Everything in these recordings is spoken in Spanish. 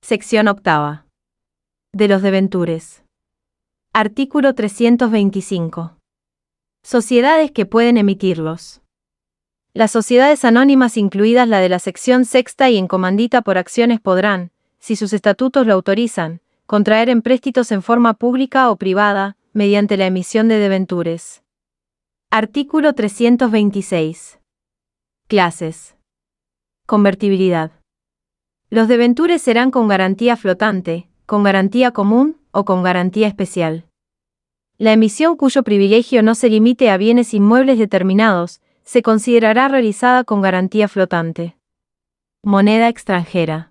Sección octava. De los debentures. Artículo 325. Sociedades que pueden emitirlos. Las sociedades anónimas, incluidas la de la sección sexta y en comandita por acciones, podrán, si sus estatutos lo autorizan, contraer empréstitos en forma pública o privada, mediante la emisión de debentures. Artículo 326. Clases. Convertibilidad. Los debentures serán con garantía flotante, con garantía común o con garantía especial. La emisión cuyo privilegio no se limite a bienes inmuebles determinados, se considerará realizada con garantía flotante. Moneda extranjera.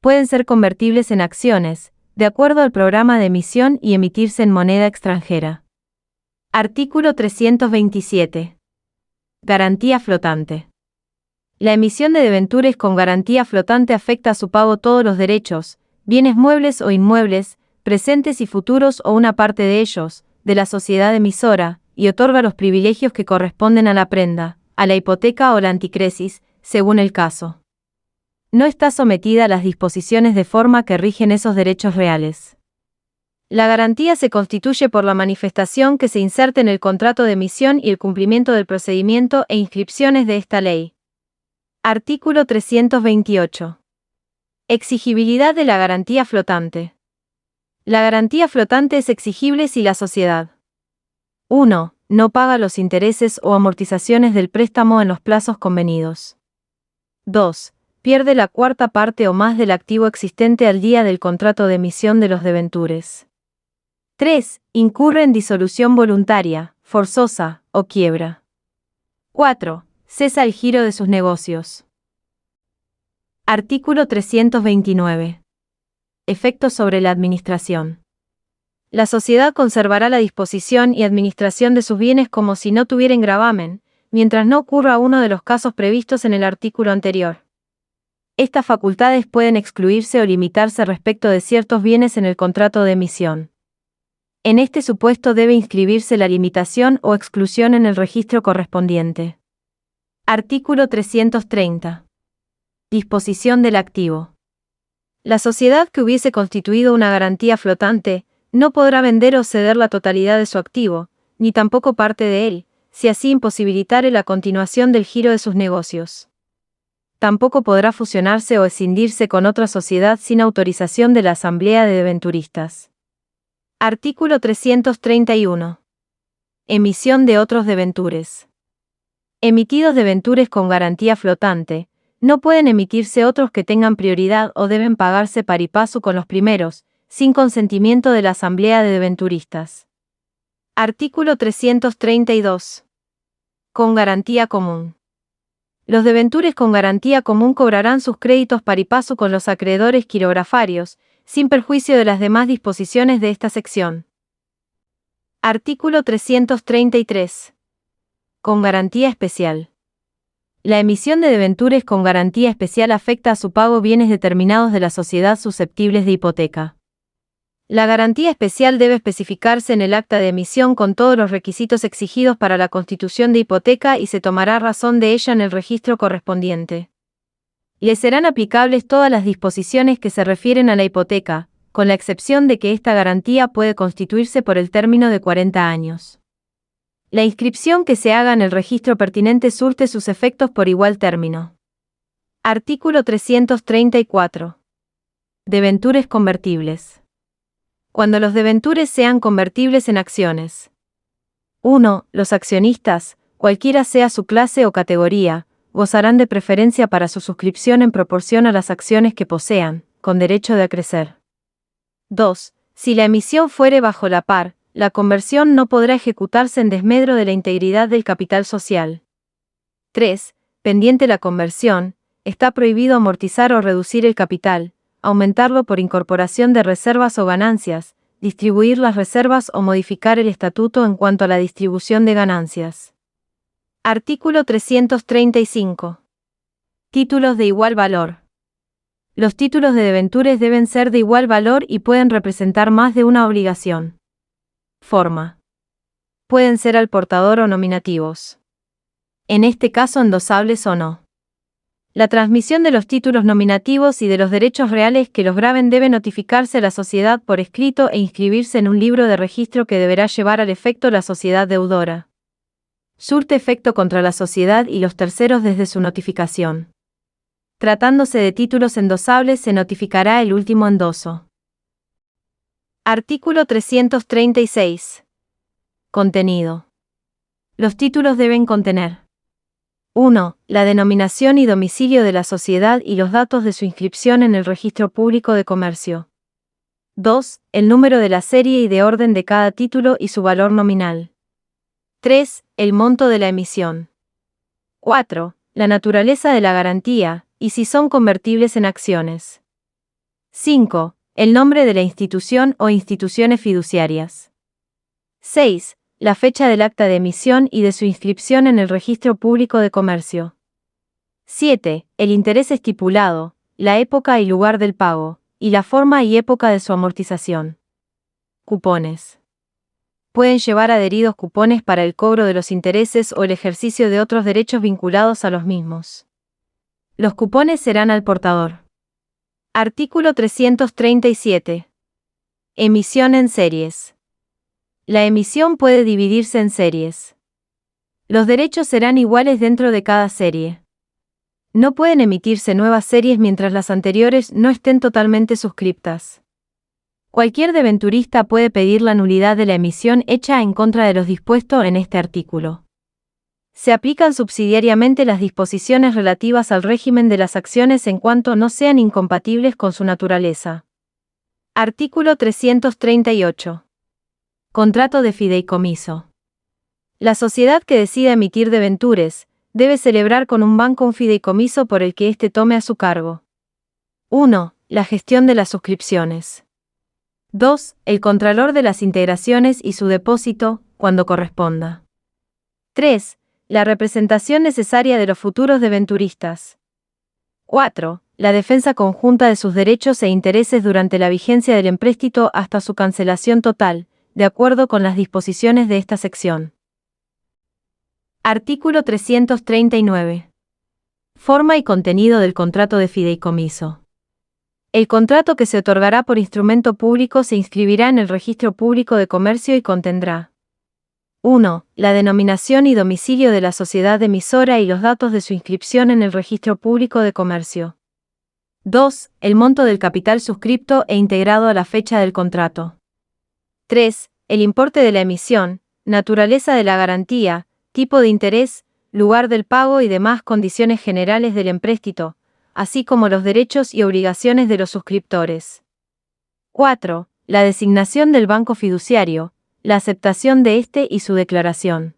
Pueden ser convertibles en acciones, de acuerdo al programa de emisión y emitirse en moneda extranjera. Artículo 327. Garantía flotante. La emisión de debentures con garantía flotante afecta a su pago todos los derechos, bienes muebles o inmuebles, presentes y futuros o una parte de ellos, de la sociedad emisora, y otorga los privilegios que corresponden a la prenda, a la hipoteca o la anticresis, según el caso. No está sometida a las disposiciones de forma que rigen esos derechos reales. La garantía se constituye por la manifestación que se inserte en el contrato de emisión y el cumplimiento del procedimiento e inscripciones de esta ley. Artículo 328. Exigibilidad de la garantía flotante. La garantía flotante es exigible si la sociedad 1. No paga los intereses o amortizaciones del préstamo en los plazos convenidos. 2. Pierde la cuarta parte o más del activo existente al día del contrato de emisión de los debentures. 3. Incurre en disolución voluntaria, forzosa o quiebra. 4. Cesa el giro de sus negocios. Artículo 329. Efectos sobre la administración. La sociedad conservará la disposición y administración de sus bienes como si no tuvieran gravamen, mientras no ocurra uno de los casos previstos en el artículo anterior. Estas facultades pueden excluirse o limitarse respecto de ciertos bienes en el contrato de emisión. En este supuesto debe inscribirse la limitación o exclusión en el registro correspondiente. Artículo 330. Disposición del activo. La sociedad que hubiese constituido una garantía flotante, no podrá vender o ceder la totalidad de su activo, ni tampoco parte de él, si así imposibilitare la continuación del giro de sus negocios. Tampoco podrá fusionarse o escindirse con otra sociedad sin autorización de la Asamblea de Debenturistas. Artículo 331. Emisión de otros debentures. Emitidos debentures con garantía flotante, no pueden emitirse otros que tengan prioridad o deben pagarse pari passu con los primeros, sin consentimiento de la Asamblea de Debenturistas. Artículo 332. Con garantía común. Los debentures con garantía común cobrarán sus créditos pari passu con los acreedores quirografarios, sin perjuicio de las demás disposiciones de esta sección. Artículo 333. Con garantía especial. La emisión de debentures con garantía especial afecta a su pago bienes determinados de la sociedad susceptibles de hipoteca. La garantía especial debe especificarse en el acta de emisión con todos los requisitos exigidos para la constitución de hipoteca y se tomará razón de ella en el registro correspondiente. Le serán aplicables todas las disposiciones que se refieren a la hipoteca, con la excepción de que esta garantía puede constituirse por el término de 40 años. La inscripción que se haga en el registro pertinente surte sus efectos por igual término. Artículo 334. Debentures convertibles. Cuando los debentures sean convertibles en acciones. 1. Los accionistas, cualquiera sea su clase o categoría, gozarán de preferencia para su suscripción en proporción a las acciones que posean, con derecho de acrecer. 2. Si la emisión fuere bajo la par, la conversión no podrá ejecutarse en desmedro de la integridad del capital social. 3. Pendiente la conversión, está prohibido amortizar o reducir el capital, aumentarlo por incorporación de reservas o ganancias, distribuir las reservas o modificar el estatuto en cuanto a la distribución de ganancias. Artículo 335. Títulos de igual valor. Los títulos de debentures deben ser de igual valor y pueden representar más de una obligación. Forma. Pueden ser al portador o nominativos. En este caso endosables o no. La transmisión de los títulos nominativos y de los derechos reales que los graben debe notificarse a la sociedad por escrito e inscribirse en un libro de registro que deberá llevar al efecto la sociedad deudora. Surte efecto contra la sociedad y los terceros desde su notificación. Tratándose de títulos endosables, se notificará el último endoso. Artículo 336. Contenido. Los títulos deben contener: 1. La denominación y domicilio de la sociedad y los datos de su inscripción en el Registro Público de Comercio. 2. El número de la serie y de orden de cada título y su valor nominal. 3. El monto de la emisión. 4. La naturaleza de la garantía, y si son convertibles en acciones. 5. El nombre de la institución o instituciones fiduciarias. 6. La fecha del acta de emisión y de su inscripción en el Registro Público de Comercio. 7. El interés estipulado, la época y lugar del pago, y la forma y época de su amortización. Cupones. Pueden llevar adheridos cupones para el cobro de los intereses o el ejercicio de otros derechos vinculados a los mismos. Los cupones serán al portador. Artículo 337. Emisión en series. La emisión puede dividirse en series. Los derechos serán iguales dentro de cada serie. No pueden emitirse nuevas series mientras las anteriores no estén totalmente suscriptas. Cualquier debenturista puede pedir la nulidad de la emisión hecha en contra de los dispuestos en este artículo. Se aplican subsidiariamente las disposiciones relativas al régimen de las acciones en cuanto no sean incompatibles con su naturaleza. Artículo 338. Contrato de fideicomiso. La sociedad que decida emitir debentures debe celebrar con un banco un fideicomiso por el que éste tome a su cargo: 1. La gestión de las suscripciones. 2. El contralor de las integraciones y su depósito, cuando corresponda. 3. La representación necesaria de los futuros debenturistas. 4. La defensa conjunta de sus derechos e intereses durante la vigencia del empréstito hasta su cancelación total, de acuerdo con las disposiciones de esta sección. Artículo 339. Forma y contenido del contrato de fideicomiso. El contrato que se otorgará por instrumento público se inscribirá en el Registro Público de Comercio y contendrá: 1. La denominación y domicilio de la sociedad emisora y los datos de su inscripción en el Registro Público de Comercio. 2. El monto del capital suscripto e integrado a la fecha del contrato. 3. El importe de la emisión, naturaleza de la garantía, tipo de interés, lugar del pago y demás condiciones generales del empréstito, así como los derechos y obligaciones de los suscriptores. 4. La designación del banco fiduciario, la aceptación de éste y su declaración.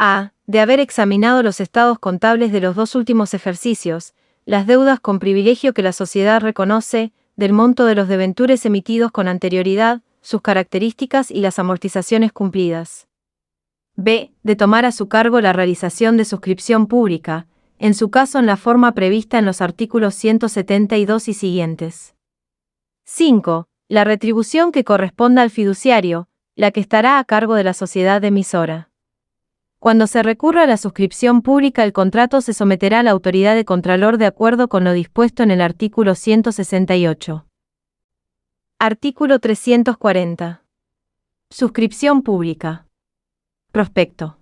A. De haber examinado los estados contables de los 2 últimos ejercicios, las deudas con privilegio que la sociedad reconoce, del monto de los debentures emitidos con anterioridad, sus características y las amortizaciones cumplidas. B. De tomar a su cargo la realización de suscripción pública, en su caso en la forma prevista en los artículos 172 y siguientes. 5. La retribución que corresponda al fiduciario, la que estará a cargo de la sociedad emisora. Cuando se recurra a la suscripción pública, el contrato se someterá a la autoridad de contralor de acuerdo con lo dispuesto en el artículo 168. Artículo 340. Suscripción pública. Prospecto.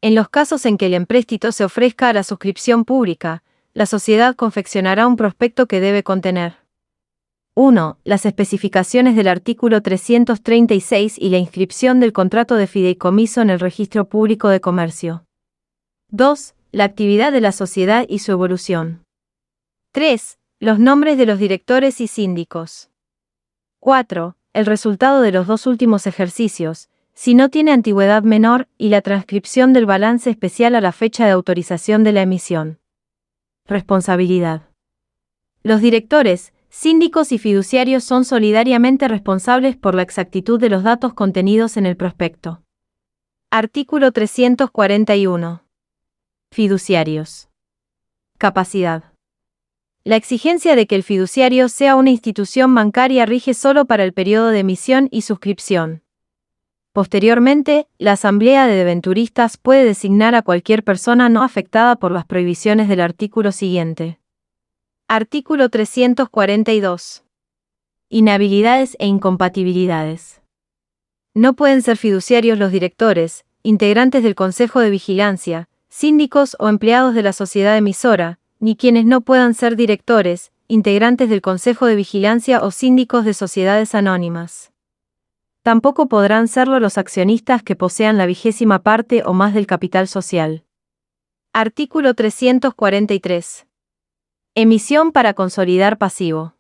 En los casos en que el empréstito se ofrezca a la suscripción pública, la sociedad confeccionará un prospecto que debe contener: 1. Las especificaciones del artículo 336 y la inscripción del contrato de fideicomiso en el Registro Público de Comercio. 2. La actividad de la sociedad y su evolución. 3. Los nombres de los directores y síndicos. 4. El resultado de los 2 últimos ejercicios, si no tiene antigüedad menor, y la transcripción del balance especial a la fecha de autorización de la emisión. Responsabilidad. Los directores, síndicos y fiduciarios son solidariamente responsables por la exactitud de los datos contenidos en el prospecto. Artículo 341. Fiduciarios. Capacidad. La exigencia de que el fiduciario sea una institución bancaria rige solo para el periodo de emisión y suscripción. Posteriormente, la Asamblea de Debenturistas puede designar a cualquier persona no afectada por las prohibiciones del artículo siguiente. Artículo 342. Inhabilidades e incompatibilidades. No pueden ser fiduciarios los directores, integrantes del Consejo de Vigilancia, síndicos o empleados de la sociedad emisora, ni quienes no puedan ser directores, integrantes del Consejo de Vigilancia o síndicos de sociedades anónimas. Tampoco podrán serlo los accionistas que posean la 20ª parte o más del capital social. Artículo 343. Emisión para consolidar pasivo.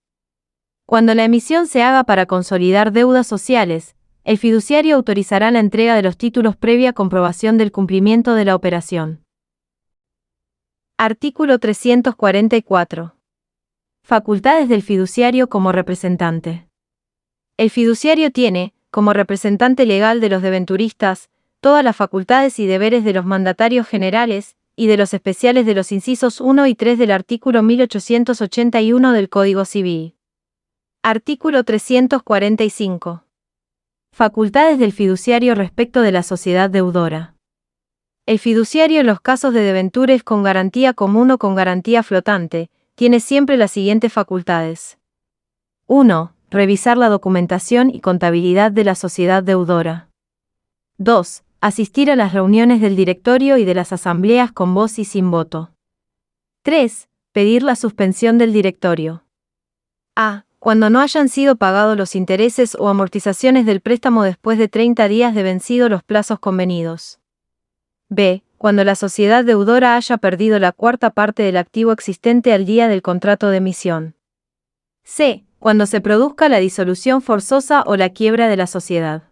Cuando la emisión se haga para consolidar deudas sociales, el fiduciario autorizará la entrega de los títulos previa comprobación del cumplimiento de la operación. Artículo 344. Facultades del fiduciario como representante. El fiduciario tiene, como representante legal de los debenturistas, todas las facultades y deberes de los mandatarios generales y de los especiales de los incisos 1 y 3 del artículo 1881 del Código Civil. Artículo 345. Facultades del fiduciario respecto de la sociedad deudora. El fiduciario en los casos de debentures con garantía común o con garantía flotante, tiene siempre las siguientes facultades. 1. Revisar la documentación y contabilidad de la sociedad deudora. 2. Asistir a las reuniones del directorio y de las asambleas con voz y sin voto. 3. Pedir la suspensión del directorio. A. Cuando no hayan sido pagados los intereses o amortizaciones del préstamo después de 30 días de vencido los plazos convenidos. B. Cuando la sociedad deudora haya perdido la 1/4 parte del activo existente al día del contrato de emisión. C. Cuando se produzca la disolución forzosa o la quiebra de la sociedad.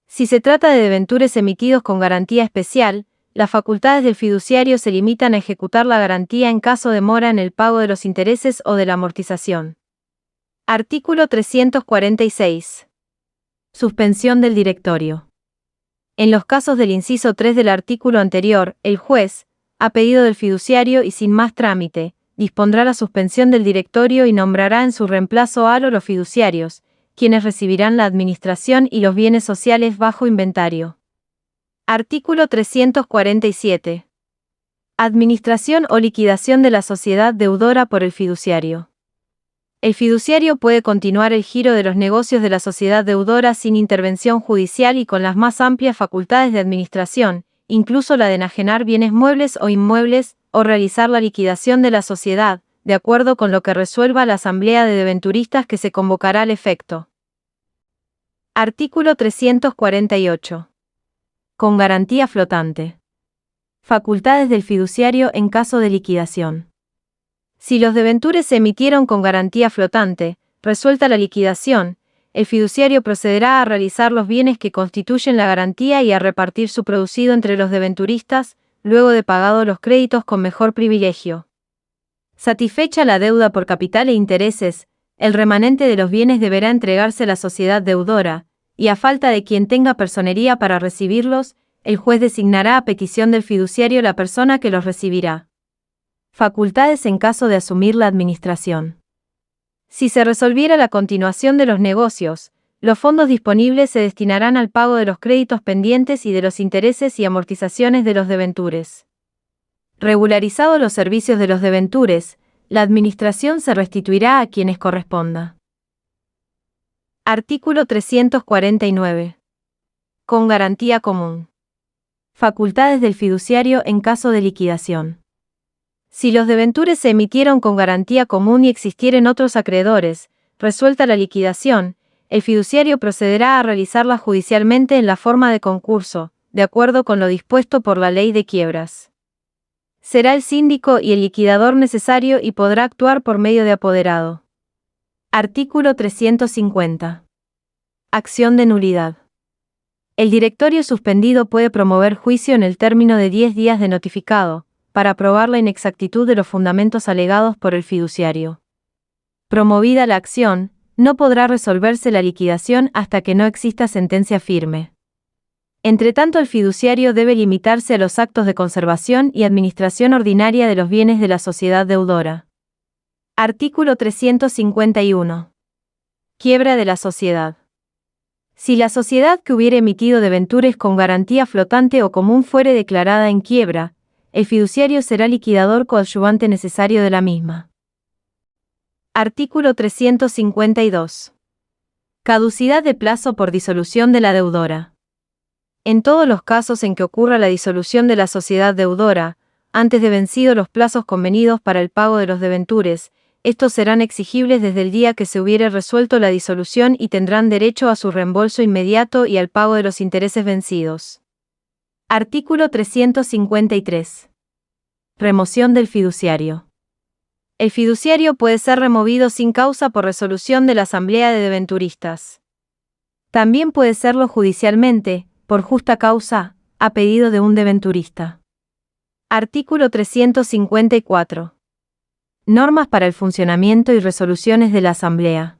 Si se trata de debentures emitidos con garantía especial, las facultades del fiduciario se limitan a ejecutar la garantía en caso de mora en el pago de los intereses o de la amortización. Artículo 346. Suspensión del directorio. En los casos del inciso 3 del artículo anterior, el juez, a pedido del fiduciario y sin más trámite, dispondrá la suspensión del directorio y nombrará en su reemplazo a los fiduciarios, quienes recibirán la administración y los bienes sociales bajo inventario. Artículo 347. Administración o liquidación de la sociedad deudora por el fiduciario. El fiduciario puede continuar el giro de los negocios de la sociedad deudora sin intervención judicial y con las más amplias facultades de administración, incluso la de enajenar bienes muebles o inmuebles, o realizar la liquidación de la sociedad, de acuerdo con lo que resuelva la Asamblea de Debenturistas que se convocará al efecto. Artículo 348. Con garantía flotante. Facultades del fiduciario en caso de liquidación. Si los debentures se emitieron con garantía flotante, resuelta la liquidación, el fiduciario procederá a realizar los bienes que constituyen la garantía y a repartir su producido entre los debenturistas, luego de pagados los créditos con mejor privilegio. Satisfecha la deuda por capital e intereses, el remanente de los bienes deberá entregarse a la sociedad deudora, y a falta de quien tenga personería para recibirlos, el juez designará a petición del fiduciario la persona que los recibirá. Facultades en caso de asumir la administración. Si se resolviera la continuación de los negocios, los fondos disponibles se destinarán al pago de los créditos pendientes y de los intereses y amortizaciones de los debentures. Regularizados los servicios de los debentures, la administración se restituirá a quienes corresponda. Artículo 349. Con garantía común. Facultades del fiduciario en caso de liquidación. Si los debentures se emitieron con garantía común y existieren otros acreedores, resuelta la liquidación, el fiduciario procederá a realizarla judicialmente en la forma de concurso, de acuerdo con lo dispuesto por la Ley de Quiebras. Será el síndico y el liquidador necesario y podrá actuar por medio de apoderado. Artículo 350. Acción de nulidad. El directorio suspendido puede promover juicio en el término de 10 días de notificado, para probar la inexactitud de los fundamentos alegados por el fiduciario. Promovida la acción, no podrá resolverse la liquidación hasta que no exista sentencia firme. Entretanto, el fiduciario debe limitarse a los actos de conservación y administración ordinaria de los bienes de la sociedad deudora. Artículo 351. Quiebra de la sociedad. Si la sociedad que hubiere emitido debentures con garantía flotante o común fuere declarada en quiebra, el fiduciario será liquidador coadyuvante necesario de la misma. Artículo 352. Caducidad de plazo por disolución de la deudora. En todos los casos en que ocurra la disolución de la sociedad deudora, antes de vencidos los plazos convenidos para el pago de los debentures, estos serán exigibles desde el día que se hubiere resuelto la disolución y tendrán derecho a su reembolso inmediato y al pago de los intereses vencidos. Artículo 353. Remoción del fiduciario. El fiduciario puede ser removido sin causa por resolución de la Asamblea de Debenturistas. También puede serlo judicialmente, por justa causa, a pedido de un debenturista. Artículo 354. Normas para el funcionamiento y resoluciones de la Asamblea.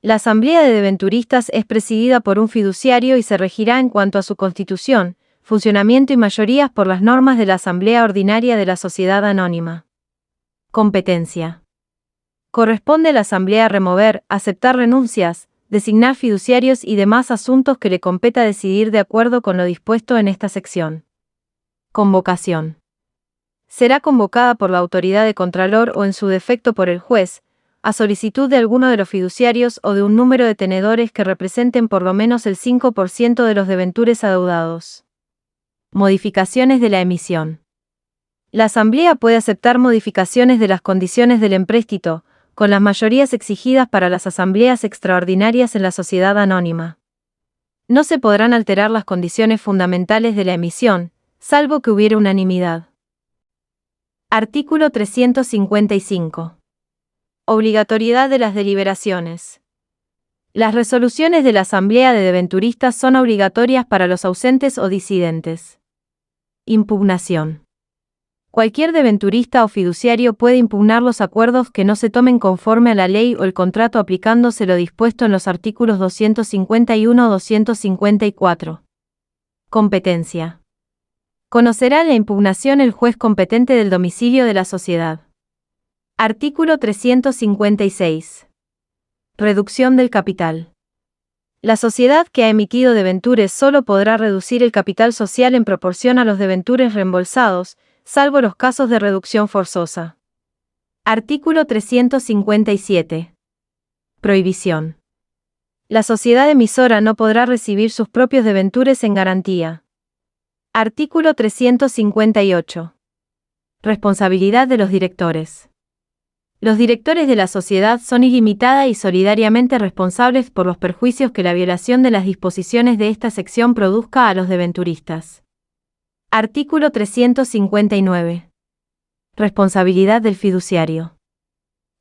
La Asamblea de Debenturistas es presidida por un fiduciario y se regirá en cuanto a su constitución, funcionamiento y mayorías por las normas de la Asamblea Ordinaria de la Sociedad Anónima. Competencia. Corresponde a la Asamblea remover, aceptar renuncias, designar fiduciarios y demás asuntos que le competa decidir de acuerdo con lo dispuesto en esta sección. Convocación. Será convocada por la autoridad de contralor o en su defecto por el juez, a solicitud de alguno de los fiduciarios o de un número de tenedores que representen por lo menos el 5% de los debentures adeudados. Modificaciones de la emisión. La Asamblea puede aceptar modificaciones de las condiciones del empréstito, con las mayorías exigidas para las asambleas extraordinarias en la sociedad anónima. No se podrán alterar las condiciones fundamentales de la emisión, salvo que hubiere unanimidad. Artículo 355. Obligatoriedad de las deliberaciones. Las resoluciones de la Asamblea de Debenturistas son obligatorias para los ausentes o disidentes. Impugnación. Cualquier debenturista o fiduciario puede impugnar los acuerdos que no se tomen conforme a la ley o el contrato aplicándose lo dispuesto en los artículos 251 o 254. Competencia. Conocerá la impugnación el juez competente del domicilio de la sociedad. Artículo 356. Reducción del capital. La sociedad que ha emitido debentures solo podrá reducir el capital social en proporción a los debentures reembolsados, salvo los casos de reducción forzosa. Artículo 357. Prohibición. La sociedad emisora no podrá recibir sus propios debentures en garantía. Artículo 358. Responsabilidad de los directores. Los directores de la sociedad son ilimitada y solidariamente responsables por los perjuicios que la violación de las disposiciones de esta sección produzca a los debenturistas. Artículo 359. Responsabilidad del fiduciario.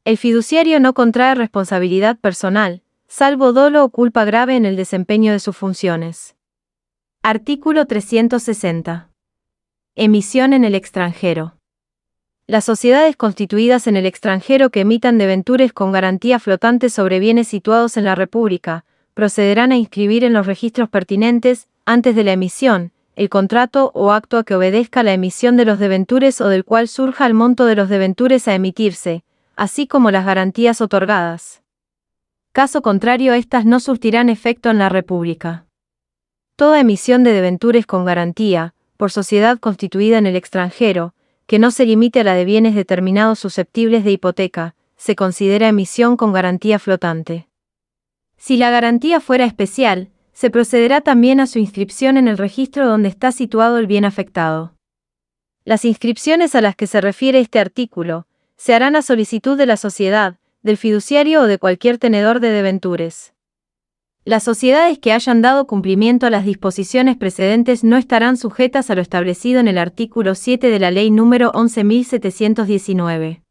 El fiduciario no contrae responsabilidad personal, salvo dolo o culpa grave en el desempeño de sus funciones. Artículo 360. Emisión en el extranjero. Las sociedades constituidas en el extranjero que emitan debentures con garantía flotante sobre bienes situados en la República, procederán a inscribir en los registros pertinentes, antes de la emisión, el contrato o acto a que obedezca la emisión de los debentures o del cual surja el monto de los debentures a emitirse, así como las garantías otorgadas. Caso contrario, éstas no surtirán efecto en la República. Toda emisión de debentures con garantía, por sociedad constituida en el extranjero, que no se limite a la de bienes determinados susceptibles de hipoteca, se considera emisión con garantía flotante. Si la garantía fuera especial, se procederá también a su inscripción en el registro donde está situado el bien afectado. Las inscripciones a las que se refiere este artículo, se harán a solicitud de la sociedad, del fiduciario o de cualquier tenedor de debentures. Las sociedades que hayan dado cumplimiento a las disposiciones precedentes no estarán sujetas a lo establecido en el artículo 7 de la Ley número 11.719.